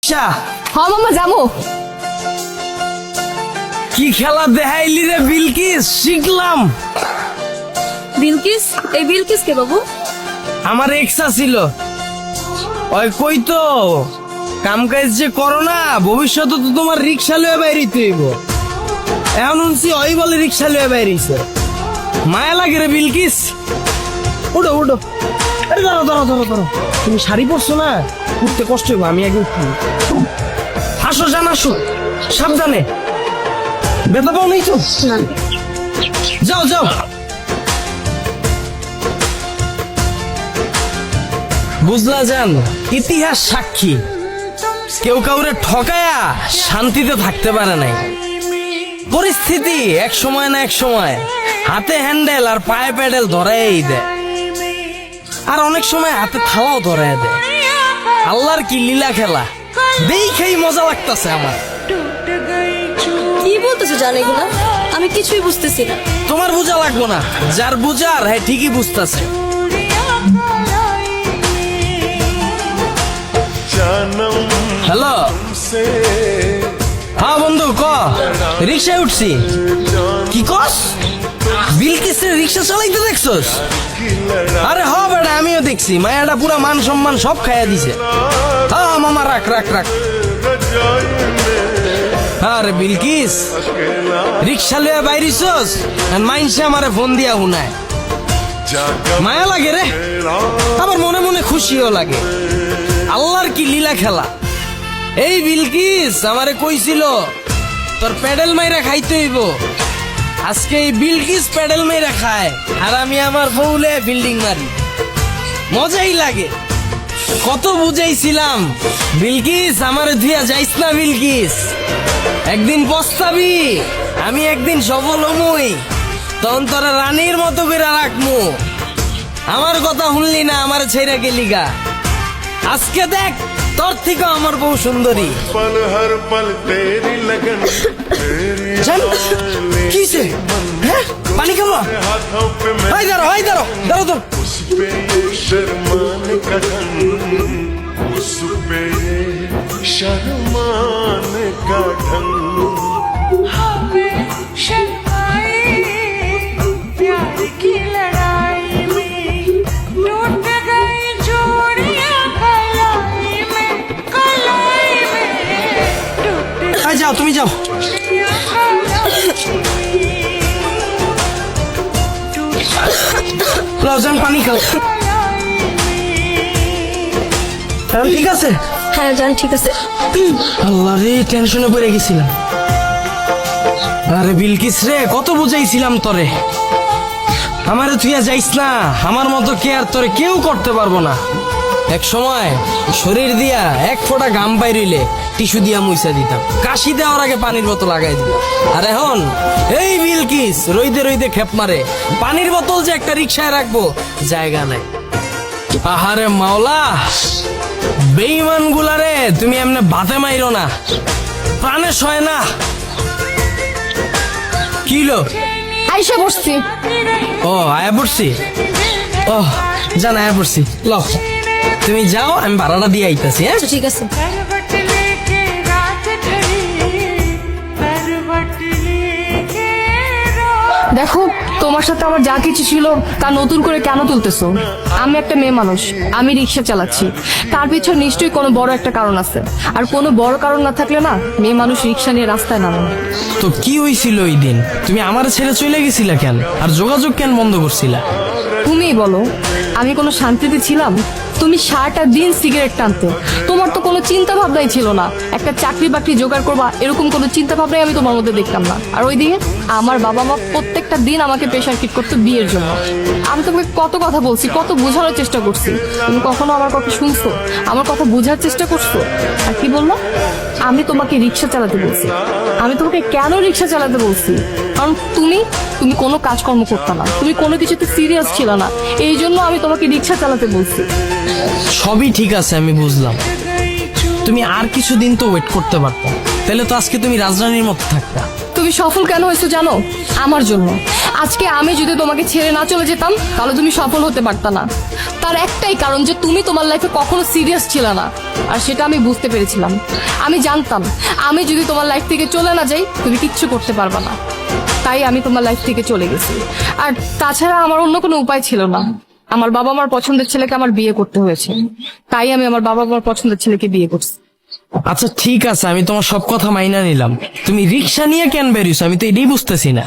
রিক্সা। হ্যাঁ মামা যাবো। কি খেলা দেখাইলি রে বিলকিস, শিখলাম। বিলকিস? এই বিলকিস কে বাবু? আমার এক্সা ছিল, ওই কই তো কাম কাজ যে করো না, ভবিষ্যতে তো তোমার রিক্সা লয়ে বাইরিতে হইব। এখন শুনছি ওই বলে রিক্সা লয়ে বাইরিছে, মায়া লাগে রে বিলকিস। উঠো উঠো, আরে ধরো ধরো ধরো ধরো, তুমি শাড়ি পরছো না, উঠতে কষ্ট হইব, আমি আগে উঠি। আসো জান আসো, সাবধানে, ব্যথা পাও নাই তো? যাও যাও। বুঝলা জান, ইতিহাস সাক্ষী, কেউ কাউরে ঠকায়া শান্তিতে থাকতে পারে নাই। পরিস্থিতি এক সময় না এক সময় হাতে হ্যান্ডেল আর পায়ে প্যাডেল ধরাই দেয়, আর অনেক সময় হাতে থালাও ধরাই দেয়। আল্লাহর কি লীলা খেলা, দেখেই মজা লাগতেছে আমার। কি বলতেছো জান এগুলা? আমি কিছুই বুঝতেছি না। তোমার বোঝা লাগবো না, যার বুঝার হ্যাঁ ঠিকই বুঝতেছে। হ্যালো, হ্যাঁ বন্ধু ক, রিক্সায় উঠছি। কি কস? বিলকিসের রিক্সা চালাইতে দেখছস? আরে হ বেটা, আমিও দেখছি, মায়াটা পুরা মান সম্মান সব খাইয়া দিছে। হ্যাঁ মামা, রাখ রাখ রাখ। আরে বিলকিস, রিক্সা লইয়া বাইরিছস, মাইনসে আমারে ফোন দিয়া হুনায়। মায়া লাগে রে, আবার মনে মনে খুশিও লাগে। আল্লাহর কি লীলা খেলা। এই বিলকিস আমারে কইছিল তোর প্যাডেল মাইরা খাইতে হইব। আজকে এই বিলকিস প্যাডেল মাইরা খায়, আর আমি আমার বউলে বিল্ডিং মারি। মজাই লাগে। কত বুঝাইছিলাম, বিলকিস আমারে ধুইয়া যাইস না বিলকিস, একদিন পস্তাবি, আমি একদিন সফল হমুই, তখন তোরা রানীর মতো করে রাখমু। আমার কথা শুনলি না, আমার ছেড়ে গেলি গা। আজকে দেখ, তোর থেকে আমার বউ সুন্দরী। पल हर पल तेरी लगन तेरी জান, কিসে? হ্যাঁ, পানি খাবো? हाथों पे मैं হাই দাঁড়ো, হাই দাঁড়ো, দাঁড়ো তো। उस पे ये शर्माने का ढंग, उस पे ये शर्माने का ढंग। हमें शर्माए प्यार की लड़ाई में टूट गई जोड़ियां कलाई में टूट হাই যাও, তুমি যাও। লজন পানি খাও। এখন ঠিক আছে? হ্যাঁ জান, ঠিক আছে। আল্লাহ রে, টেনশনে পড়ে গেছিলাম। আরে বিলকিস রে, কত বুঝাইছিলাম তোরে, আমারে তুই যাইস না, আমার মতো কেয়ার তোরে কেউ করতে পারবো না। এক সময় শরীর দিয়া এক ফোঁটা ঘাম বাইরিলে টিস্যু দিয়া মুইসা দিতাম, কাশি দেওয়ার আগে পানির বোতল লাগাই দিতাম। আর এখন এই বিলকিস রইদে রইদে খেপ মারে, পানির বোতল যে একটা রিক্সায় রাখবো জায়গা নাই। আহারে মাওলা, বেঈমান গুলারে তুমি এমনি ভাতে মাইরো না, প্রাণে সয় না। কিলো আইসা বসছি। ও আয়া পড়ছি, ও জান আয়া পড়ছি। ল তুমি যাও, আমি ভাড়াটা দিয়ে আইতাছি। হ্যাঁ আচ্ছা ঠিক আছে। करवट लेके रात ढली करवट लेके रात দেখো, তোমার সাথে আমার যা কিছু ছিল তা নতুন করে কেন তুলতেছো? আমি একটা মেয়ে মানুষ, আমি রিক্সা চালাচ্ছি, তার পিছনে নিশ্চয়ই কোনো বড় একটা কারণ আছে। আর কোনো বড় কারণ না থাকলে না, মেয়ে মানুষ রিক্সা নিয়ে রাস্তায় নামে না। তো কি হয়েছিল ওই দিন? তুমি আমার ছেড়ে চলে গেছিলা কেন, আর যোগাযোগ কেন বন্ধ করছিলা? তুমিই বলো, আমি কোনো শান্তিতে ছিলাম? তুমি সারাটা দিন সিগারেট টানতে, তোমার তো কোনো চিন্তা ভাবনাই ছিল না একটা চাকরি বাকরি জোগাড় করবা, এরকম কোনো চিন্তা ভাবনাই আমি তোমার মধ্যে দেখতাম না। আর ওইদিকে আমার বাবা মা প্রত্যেকটা দিন আমাকে প্রেশার কিট করতো বিয়ের জন্য। আমি তোমাকে কত কথা বলছি, কত বোঝানোর চেষ্টা করছি, তুমি কখনো আমার কথা শুনছো, আমার কথা বোঝার চেষ্টা করছো? আর কি বললো, আমি তোমাকে রিক্সা চালাতে বলছি। আমি তোমাকে কেন রিক্সা চালাতে বলছি? কারণ তুমি তুমি কোনো কাজকর্ম করতে না, তুমি কোনো কিছুতে সিরিয়াস ছিল না, এই জন্য আমি তোমাকে রিক্সা চালাতে বলছি। সবই ঠিক আছে, আমি বুঝলাম। তুমি আর কিছুদিন তো ওয়েট করতে পারতো, তাহলে তো আজকে তুমি রাজরানীর মতো থাকতা। তুমি সফল কেন হয়েছো জানো? আমার জন্য। আজকে আমি যদি তোমাকে ছেড়ে না চলে যেতাম, তাহলে তুমি সফল হতে পারতা না। তার একটা একটাই কারণ যে তুমি তোমার লাইফে কখনো সিরিয়াস ছিল না, আর সেটা আমি বুঝতে পেরেছিলাম। আমি জানতাম আমি যদি তোমার লাইফ থেকে চলে না যাই তুমি কিচ্ছু করতে পারবা না, তাই আমি তোমার লাইফ থেকে চলে গেছি। আর তাছাড়া আমার অন্য কোনো উপায় ছিল না। আমার বাবা মার পছন্দের ছেলেকে আমার বিয়ে করতে হয়েছে, তাই আমি আমার বাবা মার পছন্দের ছেলেকে বিয়ে করছি। আচ্ছা ঠিক আছে, আমি তোমার সব কথা মাইনা নিলাম। তুমি রিক্সা নিয়ে কেন বেরিয়েছো আমি তো এটাই বুঝতেছি না।